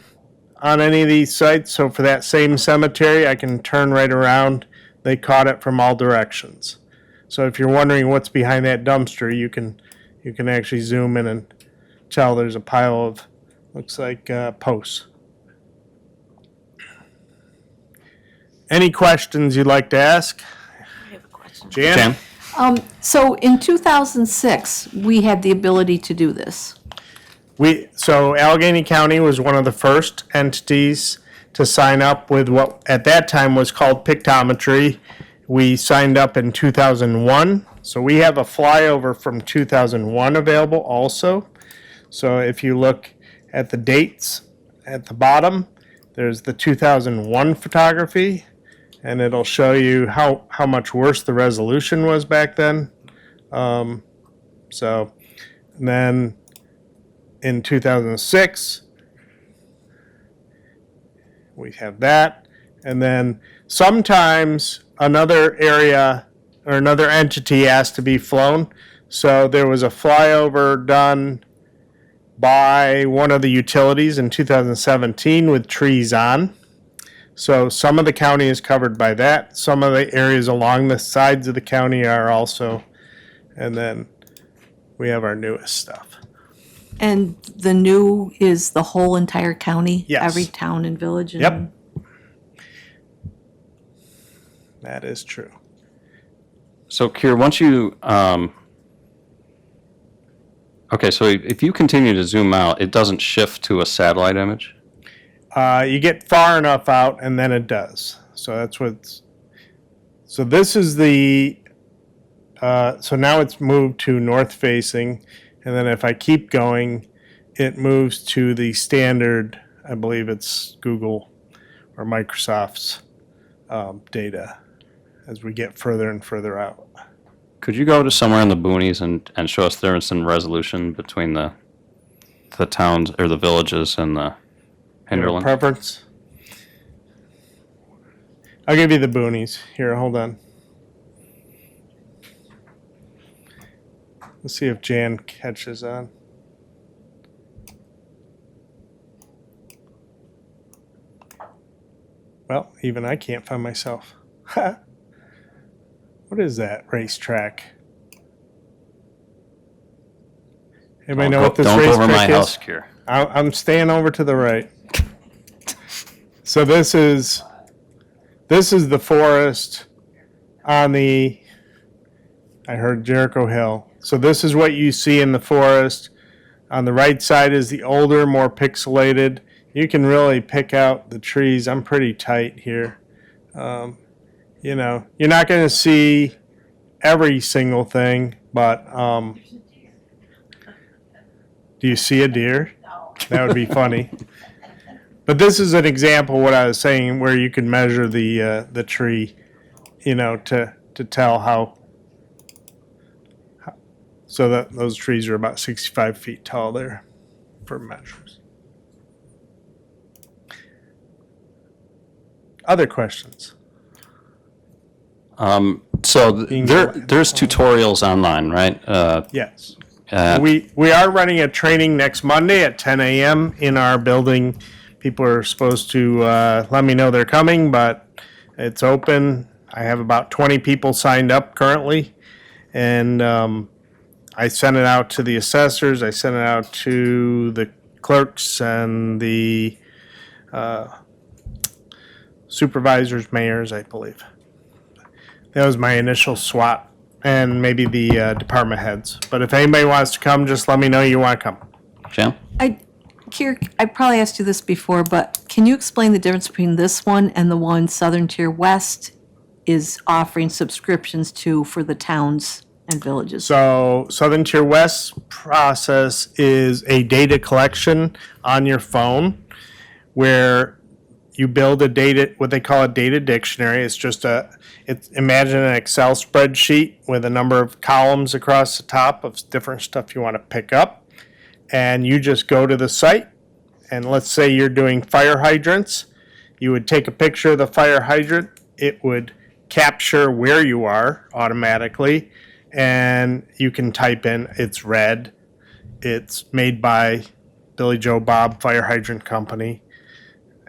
on any of these sites. So for that same cemetery, I can turn right around. They caught it from all directions. So if you're wondering what's behind that dumpster, you can actually zoom in and tell there's a pile of, looks like posts. Any questions you'd like to ask? I have a question. Jan? So in 2006, we had the ability to do this. So Allegheny County was one of the first entities to sign up with what at that time was called pictometry. We signed up in 2001. So we have a flyover from 2001 available also. So if you look at the dates at the bottom, there's the 2001 photography, and it'll show you how much worse the resolution was back then. And then in 2006, we have that. And then sometimes another area or another entity has to be flown. So there was a flyover done by one of the utilities in 2017 with trees on. So some of the county is covered by that. Some of the areas along the sides of the county are also. And then we have our newest stuff. And the new is the whole entire county? Yes. Every town and village? Yep. That is true. So, Kier, once you, okay, so if you continue to zoom out, it doesn't shift to a satellite image? You get far enough out and then it does. So that's what's, so this is the, so now it's moved to north facing. And then if I keep going, it moves to the standard, I believe it's Google or Microsoft's data as we get further and further out. Could you go to somewhere in the boonies and show us there some resolution between the towns or the villages and the hinterland? Preference? I'll give you the boonies. Here, hold on. Let's see if Jan catches on. Well, even I can't find myself. What is that racetrack? Anybody know what this Don't go over my racetrack is? house, Kier. I'm staying over to the right. So this is the forest on the, I heard Jericho Hill. So this is what you see in the forest. On the right side is the older, more pixelated. You can really pick out the trees. I'm pretty tight here. You know, you're not going to see every single thing, but do you see a deer? That would be funny. But this is an example of what I was saying, where you can measure the tree, you know, to tell how. So that those trees are about 65 feet tall there for measures. Other questions? So there's tutorials online, right? Yes. We are running a training next Monday at 10 a.m. in our building. People are supposed to let me know they're coming, but it's open. I have about 20 people signed up currently, and I sent it out to the assessors. I sent it out to the clerks and the supervisors, mayors, I believe. That was my initial SWAT, and maybe the department heads. But if anybody wants to come, just let me know you want to come. Jan? Kier, I probably asked you this before, but can you explain the difference between this one and the one Southern Tier West is offering subscriptions to for the towns and villages? So Southern Tier West process is a data collection on your phone where you build a data, what they call a data dictionary. It's just imagine an Excel spreadsheet with a number of columns across the top of different stuff you want to pick up. And you just go to the site, and let's say you're doing fire hydrants. You would take a picture of the fire hydrant. It would capture where you are automatically, and you can type in, it's red, it's made by Billy Joe Bob Fire Hydrant Company,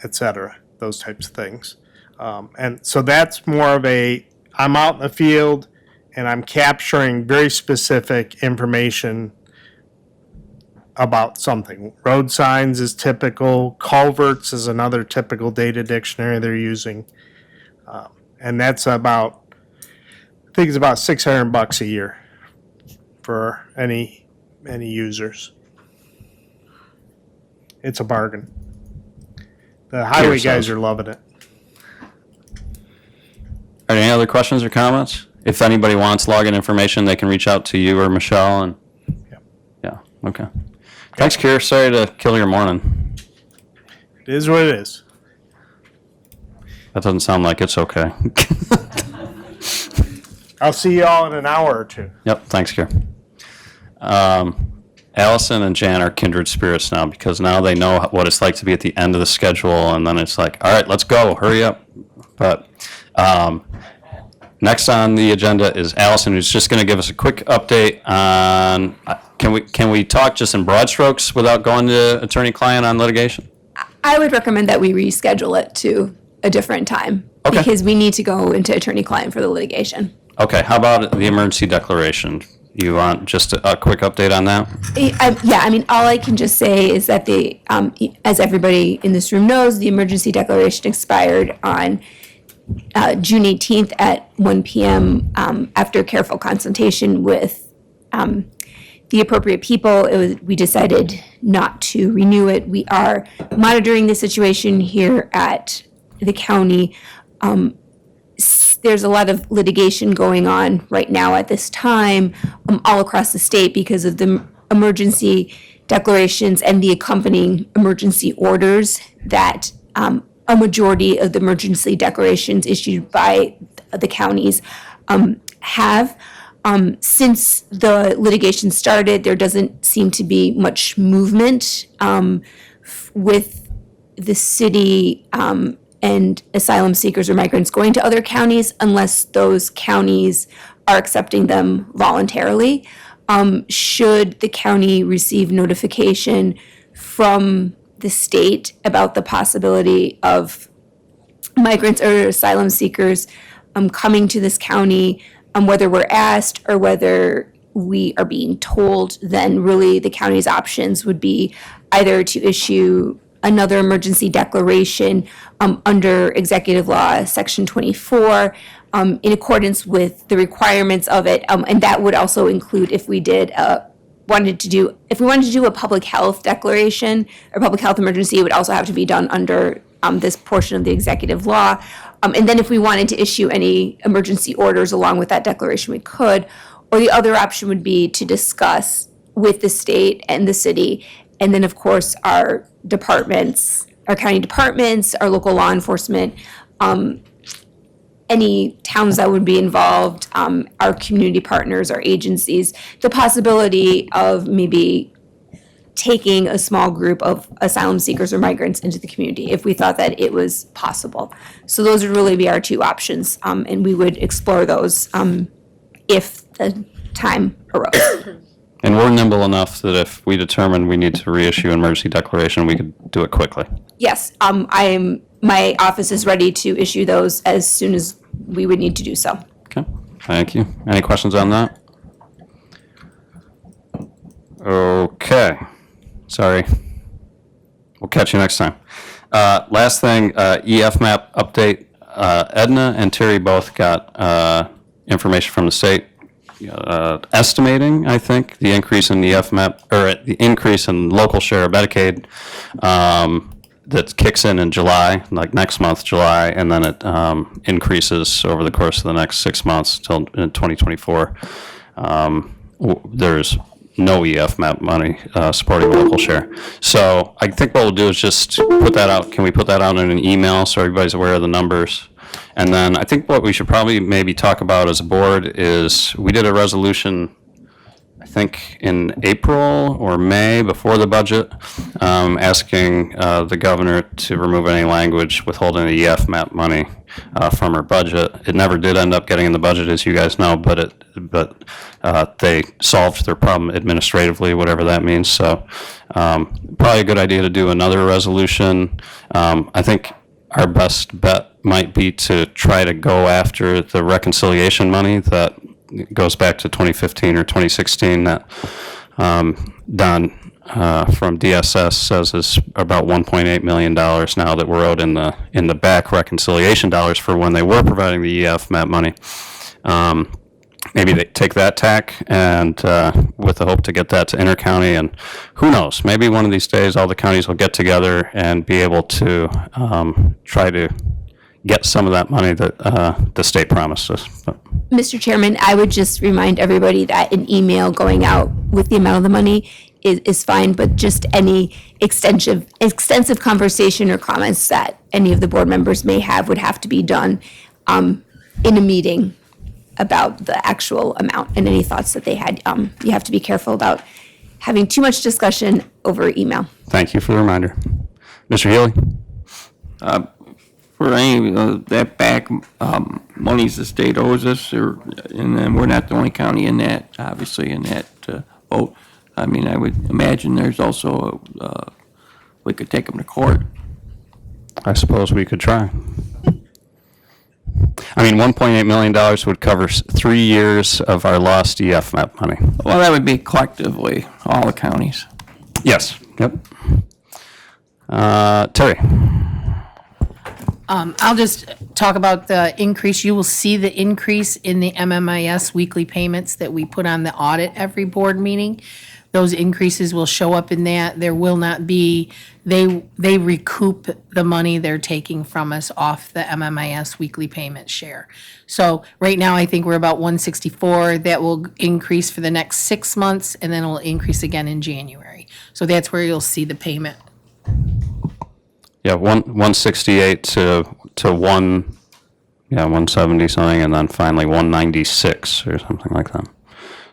etc. Those types of things. And so that's more of I'm out in the field, and I'm capturing very specific information about something. Road signs is typical. Culverts is another typical data dictionary they're using. And that's about, I think it's about $600 a year for any users. it's a bargain. The highway Here, guys so- are loving it. Are there any other questions or comments? If anybody wants login information, they can reach out to you or Michelle and, yeah, okay. Thanks, Kier. Sorry to kill your morning. It is what it is. That doesn't sound like it's okay. I'll see you all in an hour or two. Yep, thanks, Kier. Allison and Jan are kindred spirits now because now they know what it's like to be at the end of the schedule, and then it's like, all right, let's go, hurry up. But next on the agenda is Allison, who's just going to give us a quick update on. Can we talk just in broad strokes without going to attorney-client on litigation? I would recommend that we reschedule it to a different time. Okay. Because we need to go into attorney-client for the litigation. Okay, how about the emergency declaration? You want just a quick update on that? Yeah, I mean, all I can just say is that as everybody in this room knows, the emergency declaration expired on June 18th at 1 p.m. After careful consultation with the appropriate people. We decided not to renew it. We are monitoring the situation here at the county. There's a lot of litigation going on right now at this time all across the state because of the emergency declarations and the accompanying emergency orders that a majority of the emergency declarations issued by the counties have. Since the litigation started, there doesn't seem to be much movement with the city and asylum seekers or migrants going to other counties unless those counties are accepting them voluntarily. Should the county receive notification from the state about the possibility of migrants or asylum seekers coming to this county, whether we're asked or whether we are being told, then really the county's options would be either to issue another emergency declaration under Executive Law, Section 24, in accordance with the requirements of it. And that would also include if we wanted to do a public health declaration or public health emergency, it would also have to be done under this portion of the executive law. And then if we wanted to issue any emergency orders along with that declaration, we could. Or the other option would be to discuss with the state and the city, and then of course our departments, our county departments, our local law enforcement, any towns that would be involved, our community partners, our agencies, the possibility of maybe taking a small group of asylum seekers or migrants into the community if we thought that it was possible. So those would really be our two options, and we would explore those if the time arose. And we're nimble enough that if we determine we need to reissue an emergency declaration, we could do it quickly. Yes, my office is ready to issue those as soon as we would need to do so. Okay, thank you. Any questions on that? Okay, sorry. We'll catch you next time. Last thing, EF map update. Edna and Terry both got information from the state estimating, I think, the increase in the EF map, or the increase in local share of Medicaid that kicks in July, like next month, July, and then it increases over the course of the next 6 months till 2024. There's no EF map money supporting local share. So I think what we'll do is just put that out. Can we put that out in an email so everybody's aware of the numbers? And then I think what we should probably maybe talk about as a board is we did a resolution, I think in April or May before the budget, asking the governor to remove any language withholding the EF map money from her budget. It never did end up getting in the budget, as you guys know, but they solved their problem administratively, whatever that means. So probably a good idea to do another resolution. I think our best bet might be to try to go after the reconciliation money that goes back to 2015 or 2016 that Don from DSS says is about $1.8 million now that we're owed in the back reconciliation dollars for when they were providing the EF map money. maybe they take that tack and with the hope to get that to intercounty, and who knows, maybe one of these days all the counties will get together and be able to try to get some of that money that the state promised us. But Mr. Chairman, I would just remind everybody that an email going out with the amount of the money is fine, but just any extensive conversation or comments that any of the board members may have would have to be done in a meeting about the actual amount and any thoughts that they had. You have to be careful about having too much discussion over email. thank you for the reminder. Mr. Healy? For any of that back monies the state owes us, and then we're not the only county in that, obviously, in that vote. I mean, I would imagine there's also, we could take them to court. I suppose we could try. I mean, $1.8 million would cover 3 years of our lost EFMAP money. Well, that would be collectively, all the counties. Yes, yep. Terry? I'll just talk about the increase. You will see the increase in the MMIS weekly payments that we put on the audit every board meeting. Those increases will show up in that. There will not be, they recoup the money they're taking from us off the MMIS weekly payment share. So right now, I think we're about 164. That will increase for the next 6 months, and then it will increase again in January. So that's where you'll see the payment. Yeah, 168 to 170 something, and then finally 196 or something like that.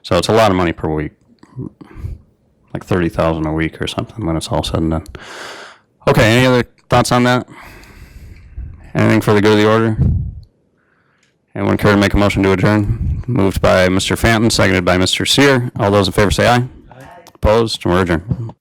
So it's a lot of money per week, like 30,000 a week or something when it's all said and done. Okay, any other thoughts on that? Anything for the good of the order? Anyone care to make a motion to adjourn? Moved by Mr. Fanton, seconded by Mr. Sear. All those in favor say aye. Opposed? We're adjourned.